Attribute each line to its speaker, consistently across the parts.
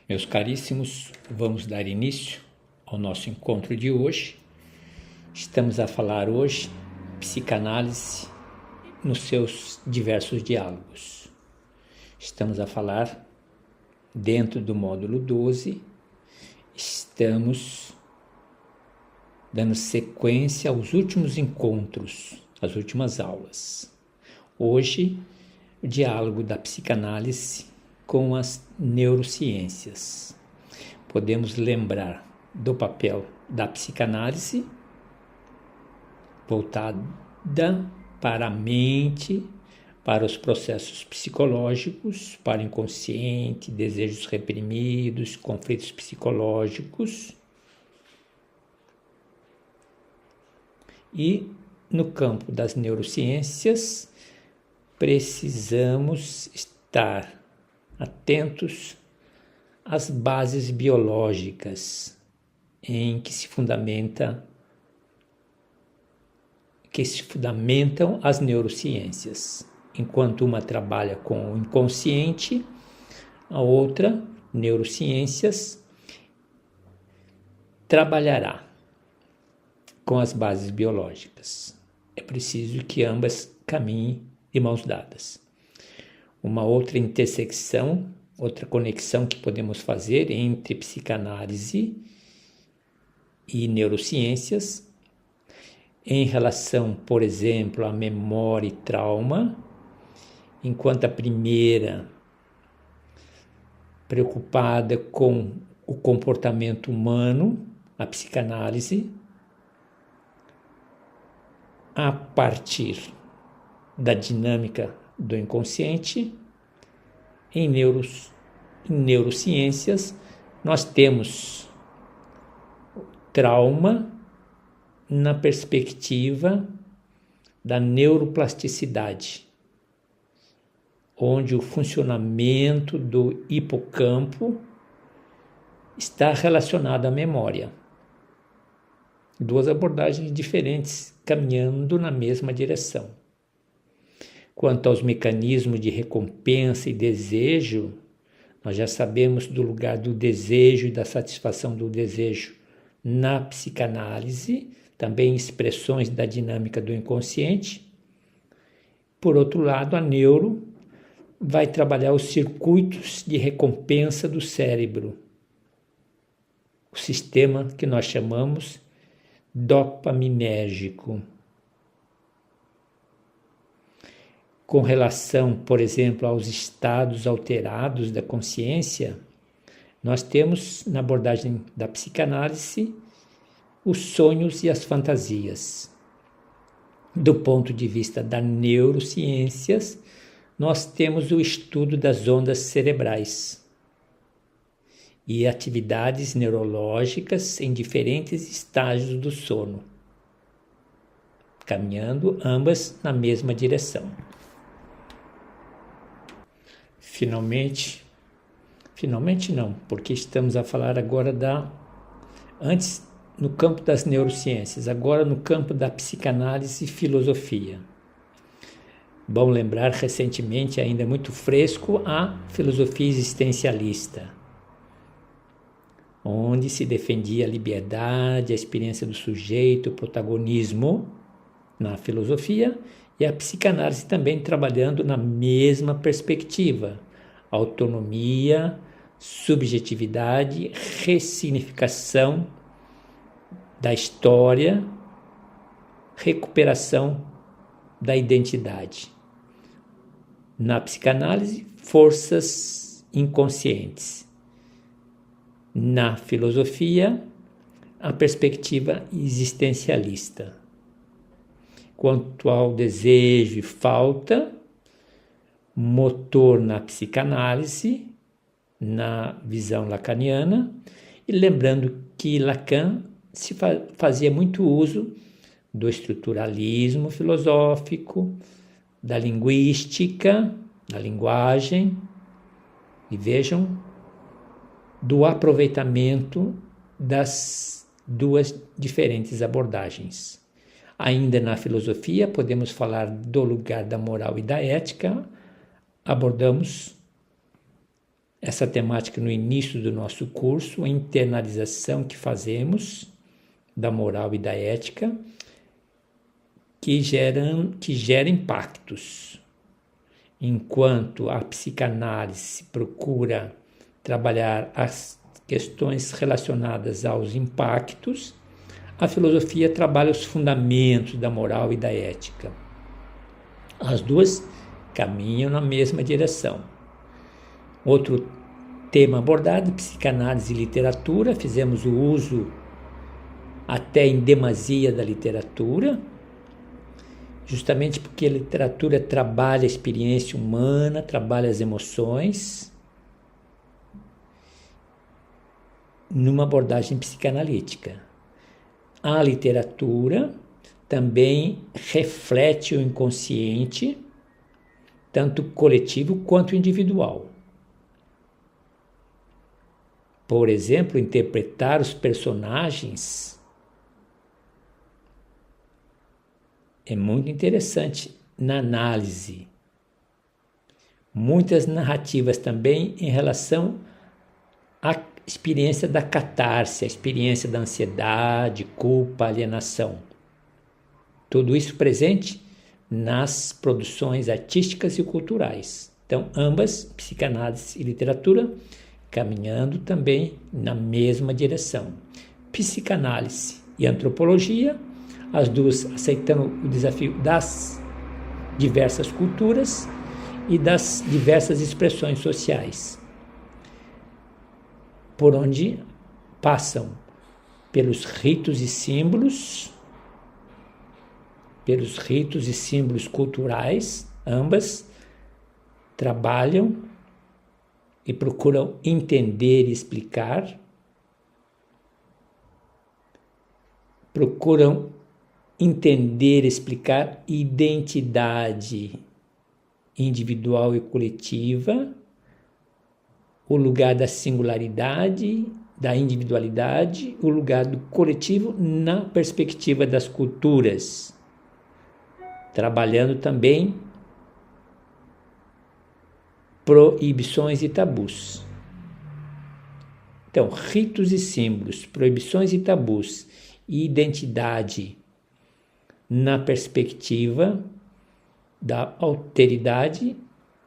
Speaker 1: Meus caríssimos, vamos dar início ao nosso encontro de hoje. Estamos a falar hoje psicanálise nos seus diversos diálogos. Estamos a falar dentro do módulo 12, estamos dando sequência aos últimos encontros, às últimas aulas. Hoje, o diálogo da psicanálise com as neurociências. Podemos lembrar do papel da psicanálise voltada para a mente, para os processos psicológicos, para o inconsciente, desejos reprimidos, conflitos psicológicos. E no campo das neurociências, precisamos estar atentos às bases biológicas em que se fundamentam as neurociências. Enquanto uma trabalha com o inconsciente, a outra, neurociências, trabalhará com as bases biológicas. É preciso que ambas caminhem de mãos dadas. Uma outra intersecção, outra conexão que podemos fazer entre psicanálise e neurociências, em relação, por exemplo, à memória e trauma, enquanto a primeira preocupada com o comportamento humano, a psicanálise, a partir da dinâmica do inconsciente. Em neurociências, nós temos trauma na perspectiva da neuroplasticidade, onde o funcionamento do hipocampo está relacionado à memória. Duas abordagens diferentes, caminhando na mesma direção. Quanto aos mecanismos de recompensa e desejo, nós já sabemos do lugar do desejo e da satisfação do desejo na psicanálise, também expressões da dinâmica do inconsciente. Por outro lado, a neuro vai trabalhar os circuitos de recompensa do cérebro, o sistema que nós chamamos dopaminérgico. Com relação, por exemplo, aos estados alterados da consciência, nós temos, na abordagem da psicanálise, os sonhos e as fantasias. Do ponto de vista das neurociências, nós temos o estudo das ondas cerebrais e atividades neurológicas em diferentes estágios do sono, caminhando ambas na mesma direção. Finalmente não, porque estamos a falar agora antes no campo das neurociências, agora no campo da psicanálise e filosofia. Bom lembrar, recentemente, ainda muito fresco, a filosofia existencialista, onde se defendia a liberdade, a experiência do sujeito, o protagonismo na filosofia, e a psicanálise também trabalhando na mesma perspectiva. Autonomia, subjetividade, ressignificação da história, recuperação da identidade. Na psicanálise, forças inconscientes. Na filosofia, a perspectiva existencialista. Quanto ao desejo e falta, motor na psicanálise, na visão lacaniana, e lembrando que Lacan se fazia muito uso do estruturalismo filosófico, da linguística, da linguagem, e vejam, do aproveitamento das duas diferentes abordagens. Ainda na filosofia, podemos falar do lugar da moral e da ética. Abordamos essa temática no início do nosso curso, a internalização que fazemos da moral e da ética, que gera impactos. Enquanto a psicanálise procura trabalhar as questões relacionadas aos impactos, a filosofia trabalha os fundamentos da moral e da ética. As duas caminham na mesma direção. Outro tema abordado, psicanálise e literatura. Fizemos o uso até em demasia da literatura, justamente porque a literatura trabalha a experiência humana, trabalha as emoções, numa abordagem psicanalítica. A literatura também reflete o inconsciente, tanto coletivo quanto individual. Por exemplo, interpretar os personagens é muito interessante na análise. Muitas narrativas também em relação à experiência da catarse, a experiência da ansiedade, culpa, alienação. Tudo isso presente nas produções artísticas e culturais. Então, ambas, psicanálise e literatura, caminhando também na mesma direção. Psicanálise e antropologia, as duas aceitando o desafio das diversas culturas e das diversas expressões sociais, por onde passam pelos ritos e símbolos culturais. Ambas trabalham e procuram entender e explicar, identidade individual e coletiva, o lugar da singularidade, da individualidade, o lugar do coletivo na perspectiva das culturas, trabalhando também proibições e tabus. Então, ritos e símbolos, proibições e tabus e identidade na perspectiva da alteridade,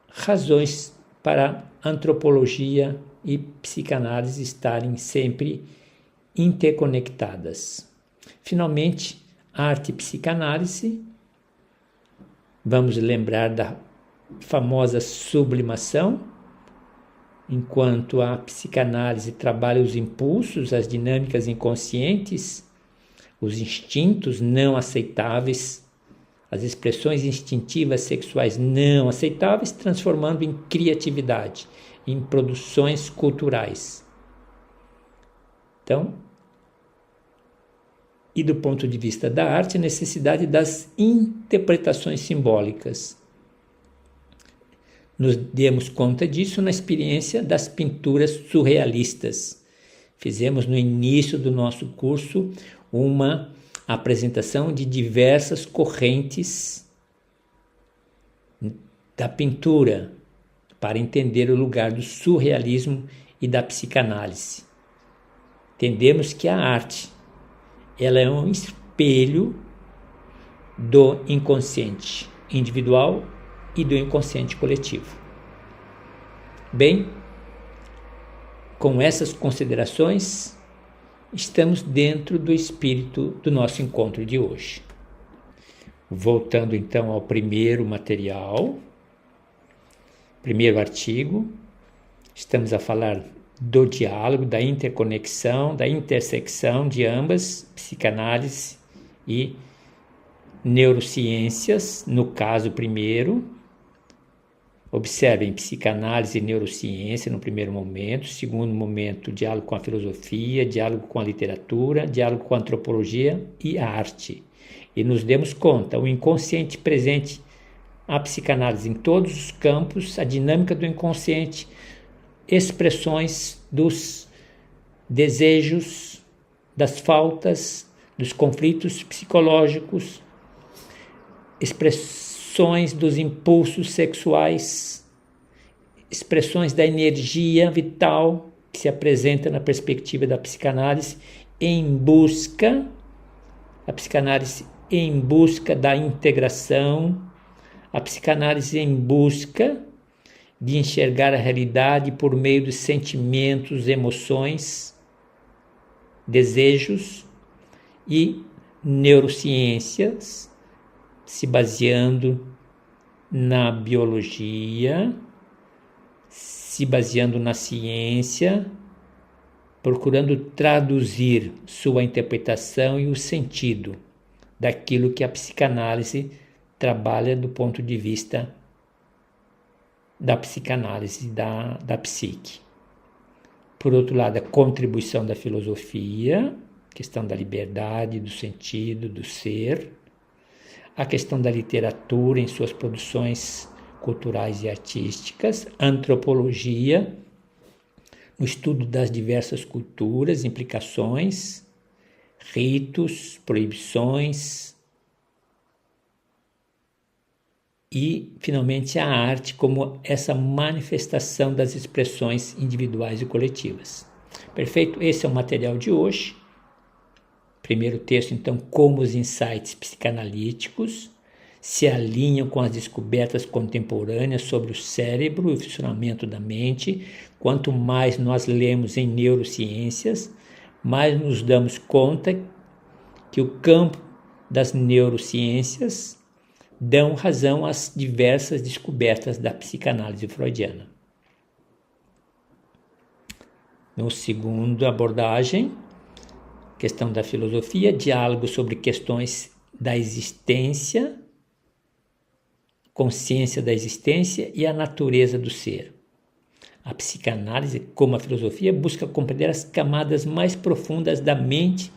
Speaker 1: razões para antropologia e psicanálise estarem sempre interconectadas. Finalmente, arte e psicanálise. Vamos lembrar da famosa sublimação, enquanto a psicanálise trabalha os impulsos, as dinâmicas inconscientes, os instintos não aceitáveis, as expressões instintivas sexuais não aceitáveis, transformando em criatividade, em produções culturais. Então, e do ponto de vista da arte, a necessidade das interpretações simbólicas. Nos demos conta disso na experiência das pinturas surrealistas. Fizemos no início do nosso curso uma apresentação de diversas correntes da pintura para entender o lugar do surrealismo e da psicanálise. Entendemos que a arte ela é um espelho do inconsciente individual e do inconsciente coletivo. Bem, com essas considerações, estamos dentro do espírito do nosso encontro de hoje. Voltando então ao primeiro material, primeiro artigo, estamos a falar do diálogo, da interconexão, da intersecção de ambas, psicanálise e neurociências, no caso primeiro. Observem psicanálise e neurociência no primeiro momento, segundo momento, diálogo com a filosofia, diálogo com a literatura, diálogo com a antropologia e a arte. E nos demos conta, o inconsciente presente, a psicanálise em todos os campos, a dinâmica do inconsciente, expressões dos desejos, das faltas, dos conflitos psicológicos, expressões dos impulsos sexuais, expressões da energia vital que se apresenta na perspectiva da psicanálise a psicanálise em busca da integração, a psicanálise em busca de enxergar a realidade por meio dos sentimentos, emoções, desejos, e neurociências, se baseando na biologia, se baseando na ciência, procurando traduzir sua interpretação e o sentido daquilo que a psicanálise trabalha do ponto de vista da psicanálise, da psique. Por outro lado, a contribuição da filosofia, questão da liberdade, do sentido, do ser, a questão da literatura em suas produções culturais e artísticas, antropologia, no estudo das diversas culturas, implicações, ritos, proibições e, finalmente, a arte como essa manifestação das expressões individuais e coletivas. Perfeito? Esse é o material de hoje. Primeiro texto, então, como os insights psicanalíticos se alinham com as descobertas contemporâneas sobre o cérebro e o funcionamento da mente. Quanto mais nós lemos em neurociências, mais nos damos conta que o campo das neurociências dão razão às diversas descobertas da psicanálise freudiana. No segundo abordagem, questão da filosofia, diálogo sobre questões da existência, consciência da existência e a natureza do ser. A psicanálise, como a filosofia, busca compreender as camadas mais profundas da mente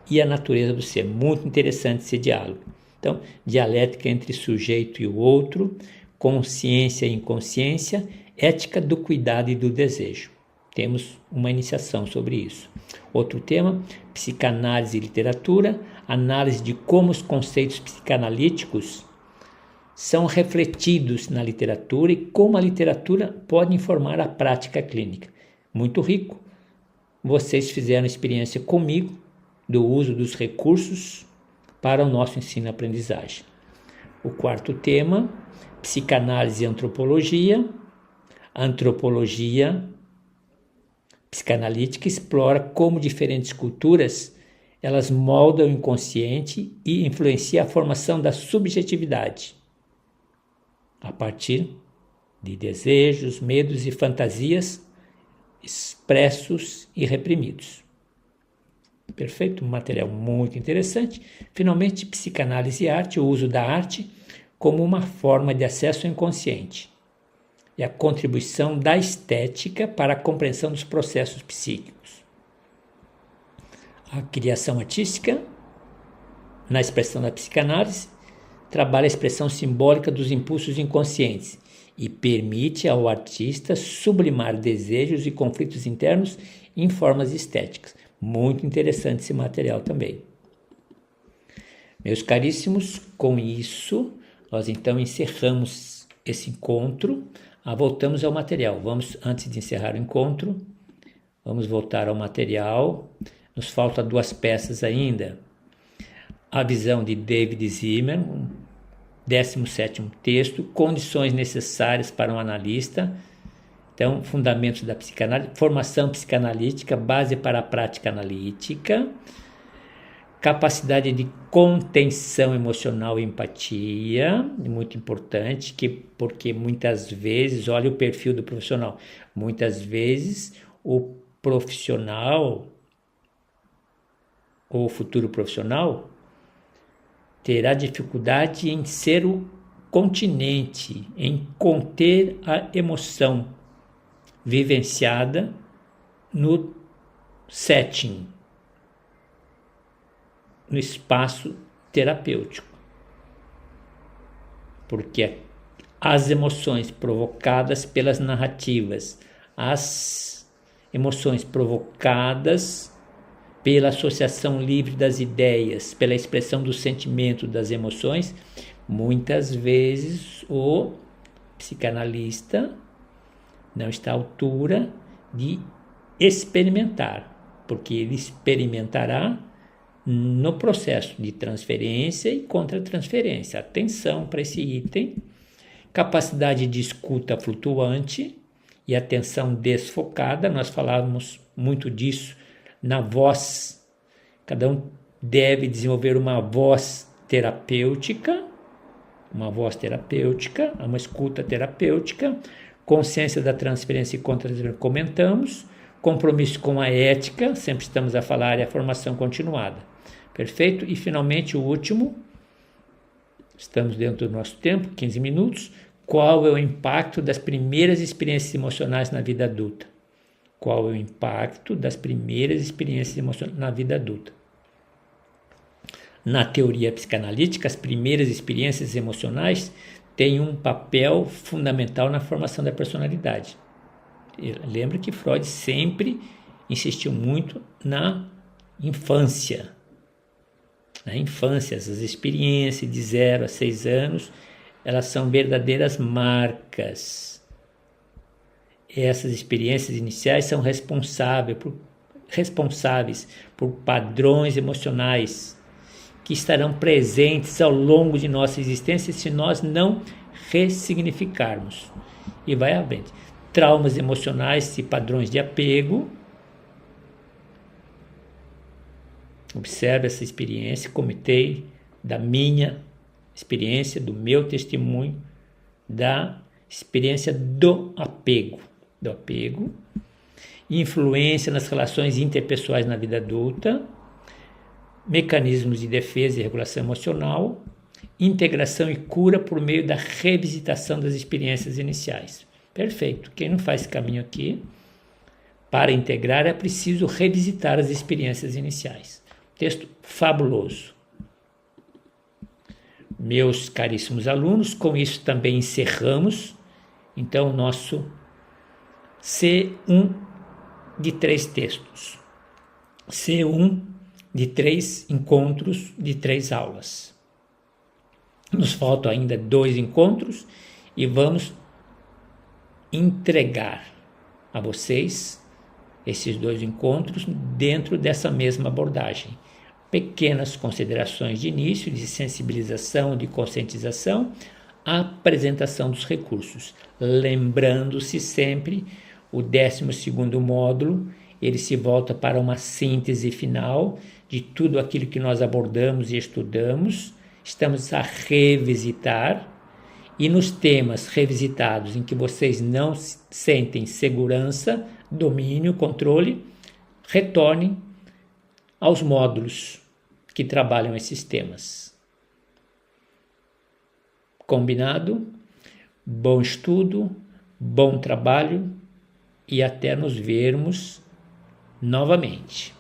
Speaker 1: e a natureza do ser. Muito interessante esse diálogo. Então, dialética entre sujeito e o outro, consciência e inconsciência, ética do cuidado e do desejo. Temos uma iniciação sobre isso. Outro tema, psicanálise e literatura, análise de como os conceitos psicanalíticos são refletidos na literatura e como a literatura pode informar a prática clínica. Muito rico. Vocês fizeram experiência comigo do uso dos recursos para o nosso ensino-aprendizagem. O quarto tema, psicanálise e antropologia. A antropologia psicanalítica explora como diferentes culturas elas moldam o inconsciente e influenciam a formação da subjetividade a partir de desejos, medos e fantasias expressos e reprimidos. Perfeito? Um material muito interessante. Finalmente, psicanálise e arte, o uso da arte como uma forma de acesso ao inconsciente e a contribuição da estética para a compreensão dos processos psíquicos. A criação artística, na expressão da psicanálise, trabalha a expressão simbólica dos impulsos inconscientes e permite ao artista sublimar desejos e conflitos internos em formas estéticas. Muito interessante esse material também. Meus caríssimos, com isso, nós então encerramos esse encontro. Voltamos ao material. Antes de encerrar o encontro, vamos voltar ao material. Nos falta 2 peças ainda. A visão de David Zimer, 17º texto, condições necessárias para um analista. Então, fundamentos da psicanálise, formação psicanalítica, base para a prática analítica, capacidade de contenção emocional e empatia, muito importante, porque muitas vezes, olha o perfil do profissional, muitas vezes o profissional ou o futuro profissional terá dificuldade em ser o continente, em conter a emoção vivenciada no setting, no espaço terapêutico. Porque as emoções provocadas pelas narrativas, as emoções provocadas pela associação livre das ideias, pela expressão do sentimento das emoções, muitas vezes o psicanalista não está à altura de experimentar, porque ele experimentará no processo de transferência e contra-transferência. Atenção para esse item. Capacidade de escuta flutuante e atenção desfocada. Nós falávamos muito disso na voz. Cada um deve desenvolver uma voz terapêutica, uma escuta terapêutica, consciência da transferência e contra-transferência, comentamos, compromisso com a ética, sempre estamos a falar, e a formação continuada. Perfeito? E finalmente o último, estamos dentro do nosso tempo, 15 minutos, qual é o impacto das primeiras experiências emocionais na vida adulta? Qual é o impacto das primeiras experiências emocionais na vida adulta? Na teoria psicanalítica, as primeiras experiências emocionais têm um papel fundamental na formação da personalidade. Lembra que Freud sempre insistiu muito na infância. Na infância, essas experiências de 0 a 6 anos, elas são verdadeiras marcas. Essas experiências iniciais são responsáveis por padrões emocionais que estarão presentes ao longo de nossa existência se nós não ressignificarmos. E vai à frente. Traumas emocionais e padrões de apego. Observe essa experiência, comentei da minha experiência, do meu testemunho, da experiência do apego. Influência nas relações interpessoais na vida adulta, mecanismos de defesa e regulação emocional, integração e cura por meio da revisitação das experiências iniciais. Perfeito. Quem não faz esse caminho aqui, para integrar é preciso revisitar as experiências iniciais. Texto fabuloso. Meus caríssimos alunos, com isso também encerramos, então, o nosso C1 de 3 textos. C1 de 3 encontros, de 3 aulas. Nos faltam ainda 2 encontros e vamos entregar a vocês esses 2 encontros dentro dessa mesma abordagem. Pequenas considerações de início, de sensibilização, de conscientização, a apresentação dos recursos. Lembrando-se sempre, o 12º módulo, ele se volta para uma síntese final de tudo aquilo que nós abordamos e estudamos. Estamos a revisitar, e nos temas revisitados em que vocês não sentem segurança, domínio, controle, retornem aos módulos que trabalham esses temas. Combinado? Bom estudo, bom trabalho e até nos vermos novamente.